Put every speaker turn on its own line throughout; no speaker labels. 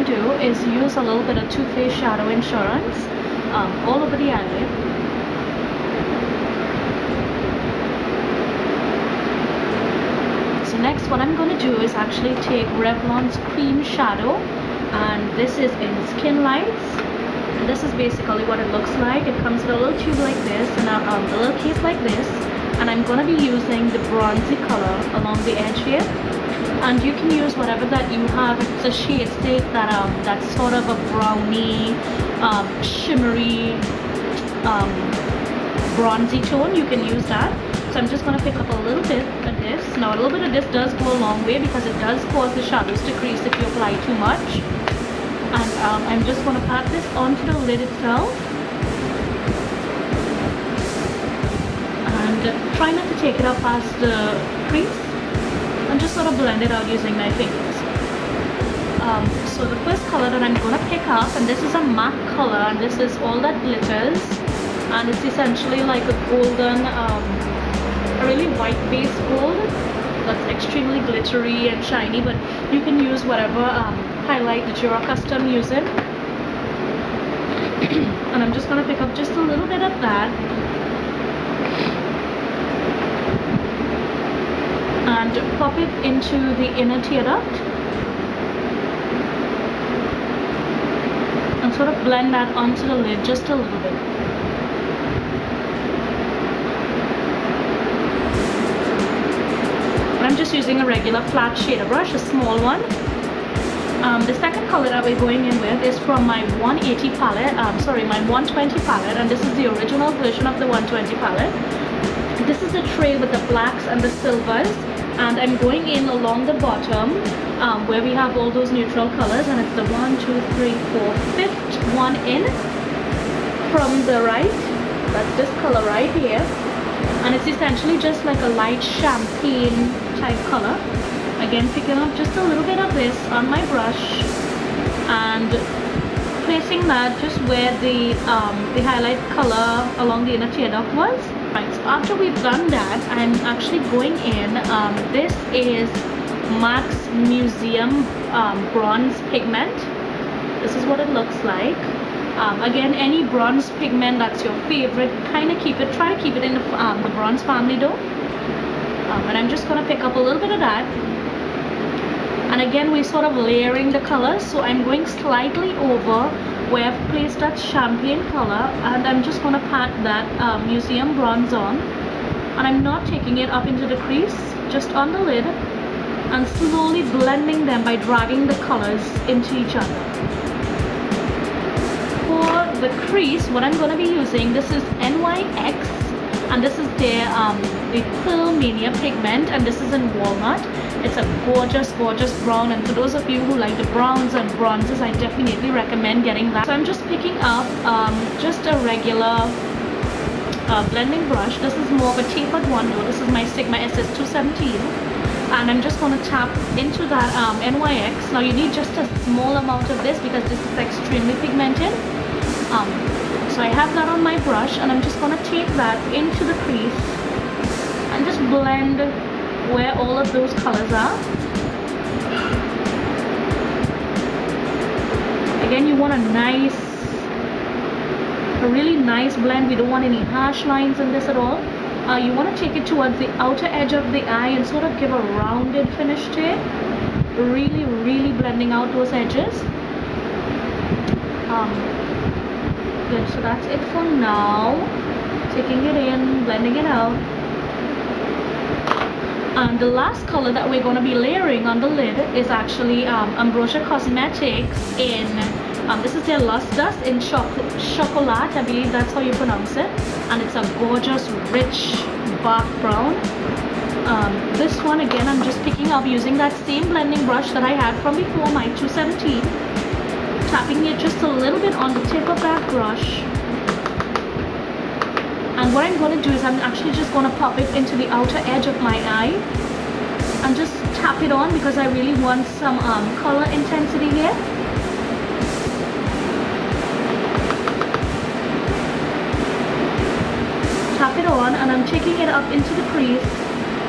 do is use a little bit of Too Faced Shadow Insurance all over the eyelid. So next what I'm going to do is actually take Revlon's Cream Shadow, and this is in Skin Lights. And this is basically what it looks like. It comes with a little tube like this and a little case like this. And I'm going to be using the bronzy color along the edge here. And you can use whatever that you have. It's a shade stick that's sort of a browny, shimmery, bronzy tone. You can use that. So I'm just going to pick up a little bit of this. Now a little bit of this does go a long way because it does cause the shadows to crease if you apply too much. And I'm just going to pat this onto the lid itself. And try not to take it up past the crease. And just sort of blend it out using my fingers. So the first color that I'm going to pick up, and this is a matte color, and this is all that glitters. And it's essentially like a golden, a really white base gold that's extremely glittery and shiny, but you can use whatever highlight that you're accustomed using. And I'm just going to pick up just a little bit of that and pop it into the inner tear duct and sort of blend that onto the lid just a little bit. I'm just using a regular flat shader brush, a small one. The second color that we're going in with is from my 180 palette, my 120 palette, and this is the original version of the 120 palette. This is the tray with the blacks and the silvers, and I'm going in along the bottom where we have all those neutral colors, and it's the 1, 2, 3, 4, 5th one in from the right. That's this color right here. And it's essentially just like a light champagne type color. Again, picking up just a little bit of this on my brush and placing that just where the highlight color along the inner tear duct was. Right, so after we've done that, I'm actually going in. This is MAC's Museum Bronze Pigment. This is what it looks like. Again, any bronze pigment that's your favorite, try to keep it in the bronze family though. And I'm just going to pick up a little bit of that. And again, we're sort of layering the colors, so I'm going slightly over where I've placed that champagne color, and I'm just going to pat that museum bronze on. And I'm not taking it up into the crease, just on the lid, and slowly blending them by dragging the colors into each other. For the crease, what I'm going to be using, this is NYX, and this is their the Pearl Mania pigment, and this is in walnut. It's a gorgeous brown, and for those of you who like the browns and bronzes, I definitely recommend getting that. So I'm just picking up just a regular blending brush. This is more of a tapered one though. This is my Sigma SS217, and I'm just going to tap into that NYX. Now you need just a small amount of this because this is extremely pigmented. So I have that on my brush, and I'm just going to take that into the crease and just blend where all of those colors are. Again, you want a really nice blend. We don't want any harsh lines in this at all. You want to take it towards the outer edge of the eye and sort of give a rounded finish to it. Really blending out those edges. Good, so that's it for now. Taking it in, blending it out. And the last color that we're going to be layering on the lid is actually Ambrosia Cosmetics in, this is their Lush Dust in Chocolat, I believe that's how you pronounce it. And it's a gorgeous, rich, dark brown. This one, again, I'm just picking up using that same blending brush that I had from before, my 217. Tapping it just a little bit on the tip of that brush. And what I'm going to do is I'm actually just going to pop it into the outer edge of my eye and just tap it on because I really want some color intensity here. Tap it on, and I'm taking it up into the crease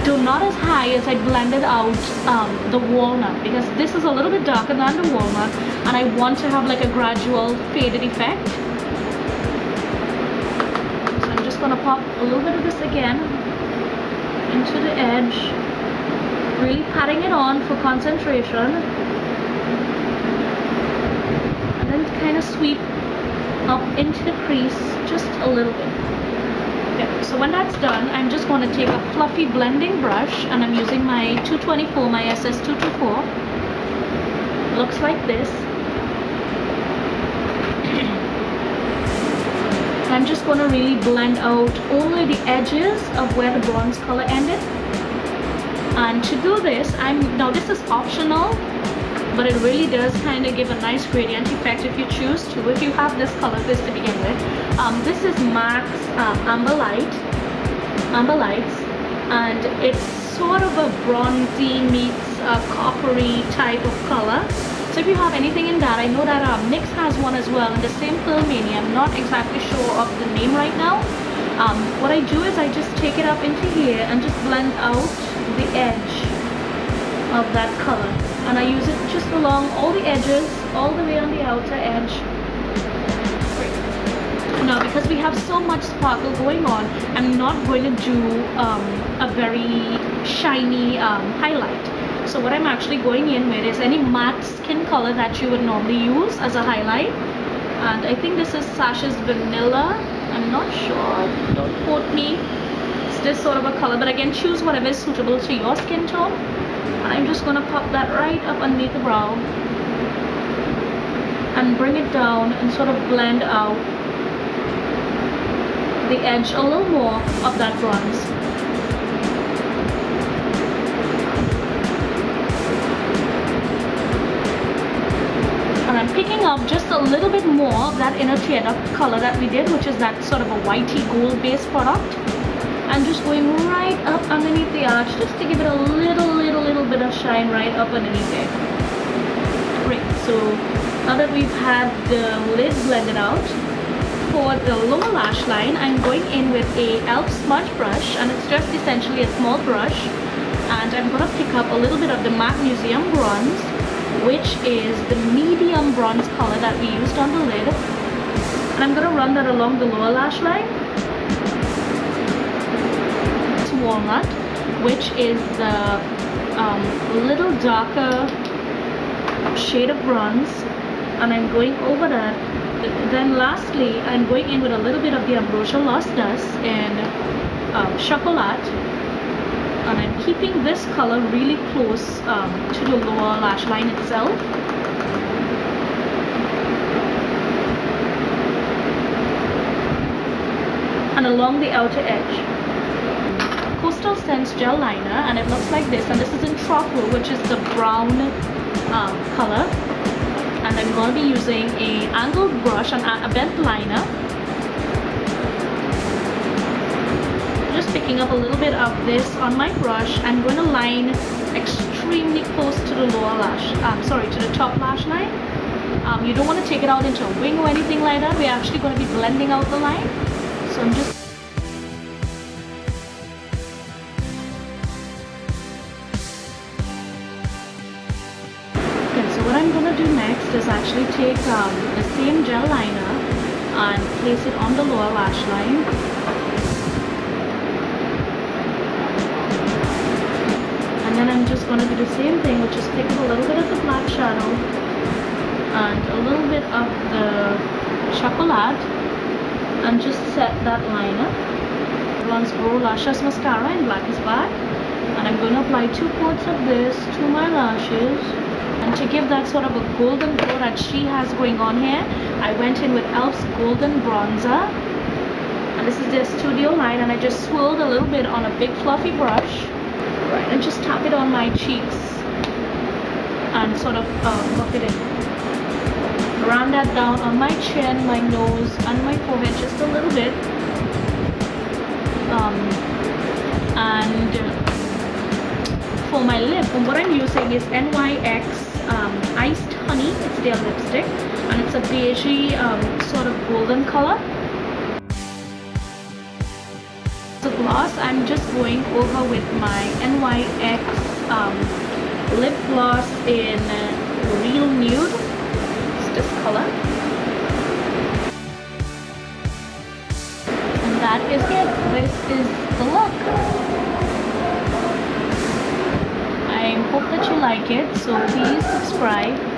though not as high as I blended out the walnut, because this is a little bit darker than the walnut and I want to have like a gradual faded effect. So I'm just gonna pop a little bit of this again into the edge, really patting it on for concentration, and then kind of sweep up into the crease just a little bit. Okay, so when that's done, I'm just going to take a fluffy blending brush, and I'm using my 224, my SS224. Looks like this. I'm just going to really blend out only the edges of where the bronze color ended. And to do this, now this is optional, but it really does kind of give a nice gradient effect if you choose to, if you have this color base to begin with. This is MAC's Amber Lights, and it's sort of a bronzy meets coppery type of color. So if you have anything in that, I know that NYX has one as well in the same Filmania. I'm not exactly sure of the name right now. What I do is I just take it up into here and just blend out the edge of that color, and I use it just along all the edges, all the way on the outer edge. Now, because we have so much sparkle going on, I'm not going to do a very shiny highlight. So what I'm actually going in with is any matte skin color that you would normally use as a highlight. And I think this is Sasha's Vanilla. I'm not sure, don't quote me. It's this sort of a color, but again, choose whatever is suitable to your skin tone. And I'm just going to pop that right up underneath the brow and bring it down and sort of blend out the edge a little more of that bronze. And I'm picking up just a little bit more of that inner teared up color that we did, which is that sort of a whitey gold based product. And just going right up underneath the arch just to give it a little bit of shine right up underneath it. Great, so now that we've had the lid blended out, for the lower lash line, I'm going in with a e.l.f. smudge brush, and it's just essentially a small brush. And I'm going to pick up a little bit of the MAC Museum Bronze, which is the medium bronze color that we used on the lid. And I'm going to run that along the lower lash line. Walnut, which is the little darker shade of bronze, and I'm going over that. Then lastly, I'm going in with a little bit of the Ambrosia Lost Dust in Chocolate, and I'm keeping this color really close to the lower lash line itself. And along the outer edge. Coastal Scents gel liner, and it looks like this, and this is in Truffle, which is the brown color. And I'm going to be using a angled brush and a bent liner, just picking up a little bit of this on my brush. I'm going to line extremely close to the lower lash, to the top lash line. You don't want to take it out into a wing or anything like that. We're actually going to be blending out the line, so I'm just what I'm going to do next is actually take the same gel liner and place it on the lower lash line. And then I'm just going to do the same thing, which is pick up a little bit of the black shadow and a little bit of the chocolate and just set that liner. Bronze Brow Lashes Mascara in Black is Back. And I'm going to apply 2 coats of this to my lashes. And to give that sort of a golden glow that she has going on here, I went in with e.l.f.'s Golden Bronzer. And this is their studio line, and I just swirled a little bit on a big fluffy brush. Right, and just tap it on my cheeks and sort of buff it in. Round that down on my chin, my nose, and my forehead just a little bit. And for my lip, what I'm using is NYX Iced Honey. It's their lipstick, and it's a beigey sort of golden color. the gloss, I'm just going over with my NYX lip gloss in Real Nude. It's this color. And that is it. This is the look. I hope that you like it, so please subscribe.